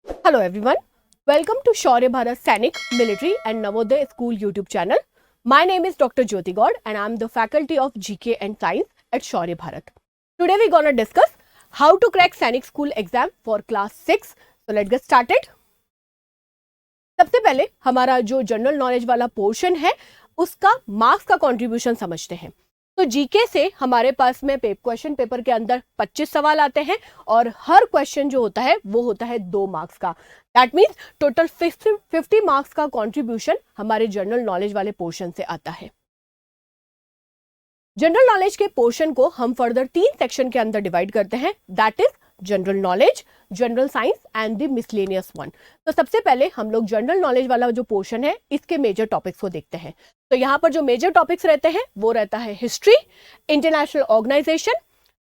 Hello everyone, welcome to Shaurya Bharat Sainik Military and Navodaya School YouTube channel. My name is Dr. Jyoti God and I am the faculty of GK and Science at Shaurya Bharat. Today we are going to discuss how to crack Sainik School exam for class 6. So let's get started. सबसे पहले हमारा जो general knowledge वाला portion है उसका marks का contribution समझते हैं। तो जीके से हमारे पास में क्वेश्चन पेपर के अंदर 25 सवाल आते हैं और हर क्वेश्चन जो होता है वो होता है 2 मार्क्स का। दैट मीन्स टोटल 50 मार्क्स का कंट्रीब्यूशन हमारे जनरल नॉलेज वाले पोर्शन से आता है। जनरल नॉलेज के पोर्शन को हम फर्दर 3 सेक्शन के अंदर डिवाइड करते हैं, that is general knowledge, general science and the miscellaneous one. तो सबसे पहले हम लोग जनरल नॉलेज वाला जो पोर्शन है इसके मेजर टॉपिक्स को देखते हैं। तो यहाँ पर जो मेजर टॉपिक्स रहते हैं वो रहता है history, international organization,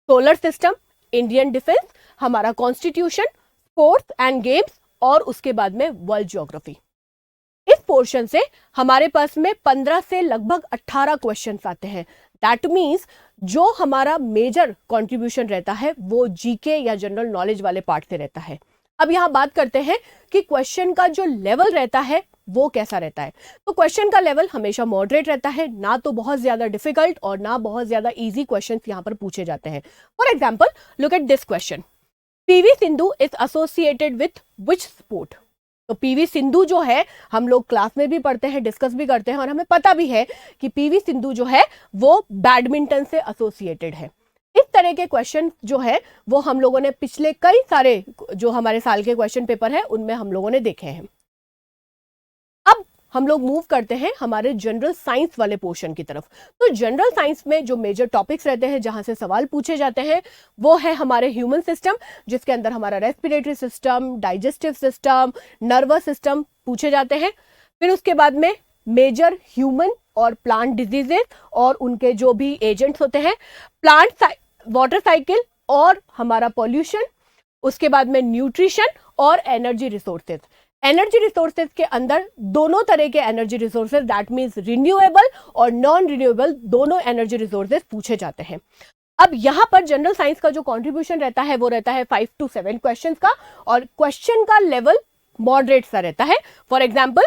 solar system, Indian defence, हमारा कॉन्स्टिट्यूशन, स्पोर्ट्स एंड गेम्स और उसके बाद में वर्ल्ड ज्योग्राफी। इस पोर्शन से हमारे पास में 15 से लगभग 18 क्वेश्चंस आते हैं। दैट मीन्स जो हमारा मेजर कंट्रीब्यूशन रहता है वो जीके या जनरल नॉलेज वाले पार्ट से रहता है। अब यहां बात करते हैं कि क्वेश्चन का जो लेवल रहता है वो कैसा रहता है। तो क्वेश्चन का लेवल हमेशा मॉडरेट रहता है, ना तो बहुत ज्यादा डिफिकल्ट और ना बहुत ज्यादा इजी क्वेश्चंस यहां पर पूछे जाते हैं। For example look at this question, PV Sindhu is associated with which sport. तो पीवी सिंधु जो है हम लोग क्लास में भी पढ़ते हैं, डिस्कस भी करते हैं और हमें पता भी है कि पीवी सिंधु जो है वो बैडमिंटन से एसोसिएटेड है। इस तरह के क्वेश्चन जो है वो हम लोगों ने पिछले कई सारे जो हमारे साल के क्वेश्चन पेपर है उनमें हम लोगों ने देखे हैं। अब हम लोग मूव करते हैं हमारे जनरल साइंस वाले पोर्शन की तरफ। तो जनरल साइंस में जो मेजर टॉपिक्स रहते हैं जहां से सवाल पूछे जाते हैं वो है हमारे ह्यूमन सिस्टम, जिसके अंदर हमारा respiratory system, digestive system, nervous system पूछे जाते हैं। फिर उसके बाद में मेजर ह्यूमन और प्लांट डिजीजेस और उनके जो भी एजेंट्स होते हैं, प्लांट वाटर साइकिल और हमारा पॉल्यूशन, उसके बाद में न्यूट्रिशन और एनर्जी रिसोर्सेज। एनर्जी रिसोर्सेज के अंदर दोनों तरह के energy resources, that means renewable और नॉन रिन्यूएबल, दोनों एनर्जी रिसोर्सेज पूछे जाते हैं। अब यहां पर जनरल साइंस का जो कंट्रीब्यूशन रहता है वो रहता है 5 to 7 क्वेश्चंस का और क्वेश्चन का लेवल मॉडरेट सा रहता है। For example,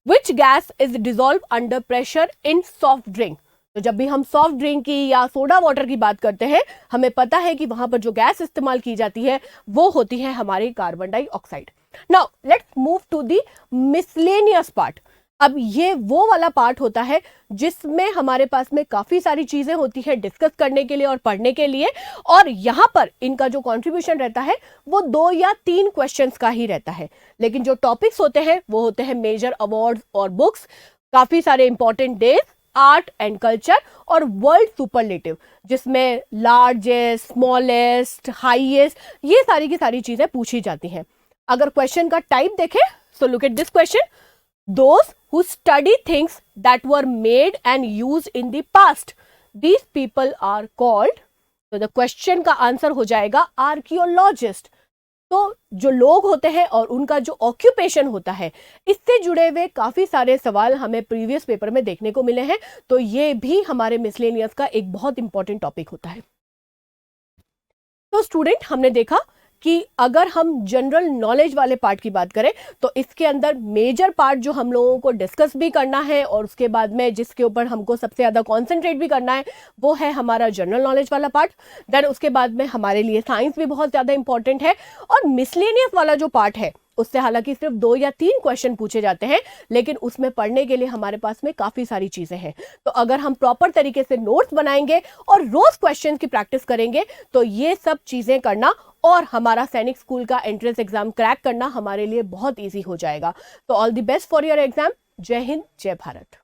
which gas is dissolve under pressure in soft drink. तो जब भी हम सॉफ्ट ड्रिंक की या सोडा वाटर की बात करते हैं हमें पता है कि वहां पर जो गैस इस्तेमाल की जाती है वो होती है हमारी carbon dioxide. Now let's move to the miscellaneous part. अब ये वो वाला पार्ट होता है जिसमें हमारे पास में काफी सारी चीजें होती है डिस्कस करने के लिए और पढ़ने के लिए, और यहां पर इनका जो कंट्रीब्यूशन रहता है वो 2 या 3 क्वेश्चंस का ही रहता है। लेकिन जो टॉपिक्स होते हैं वो होते हैं मेजर अवार्ड्स और बुक्स, काफी सारे important days, art and culture और वर्ल्ड सुपरलेटिव, जिसमें लार्जेस्ट, स्मॉलेस्ट, हाईएस्ट, ये सारी की सारी चीजें पूछी जाती हैं। अगर क्वेश्चन का टाइप देखें, so look at this question, those who study things that were made and used in the past, these people are called. तो द क्वेश्चन का आंसर हो जाएगा आर्कियोलॉजिस्ट। तो जो लोग होते हैं और उनका जो ऑक्यूपेशन होता है, इससे जुड़े हुए काफी सारे सवाल हमें प्रीवियस पेपर में देखने को मिले हैं। तो ये भी हमारे मिसलेनियस का एक बहुत इंपॉर्टेंट टॉपिक होता है। तो स्टूडेंट, हमने देखा कि अगर हम जनरल नॉलेज वाले पार्ट की बात करें तो इसके अंदर मेजर पार्ट जो हम लोगों को डिस्कस भी करना है और उसके बाद में जिसके ऊपर हमको सबसे ज्यादा कॉन्सेंट्रेट भी करना है वो है हमारा जनरल नॉलेज वाला पार्ट। देन उसके बाद में हमारे लिए साइंस भी बहुत ज्यादा इंपॉर्टेंट है और मिसलेनियस वाला जो पार्ट है उससे हालांकि सिर्फ 2 या 3 क्वेश्चन पूछे जाते हैं, लेकिन उसमें पढ़ने के लिए हमारे पास में काफी सारी चीजें हैं। तो अगर हम प्रॉपर तरीके से नोट्स बनाएंगे और रोज क्वेश्चन की प्रैक्टिस करेंगे तो ये सब चीजें करना और हमारा सैनिक स्कूल का एंट्रेंस एग्जाम क्रैक करना हमारे लिए बहुत ईजी हो जाएगा। तो all the best for your exam. जय हिंद, जय भारत।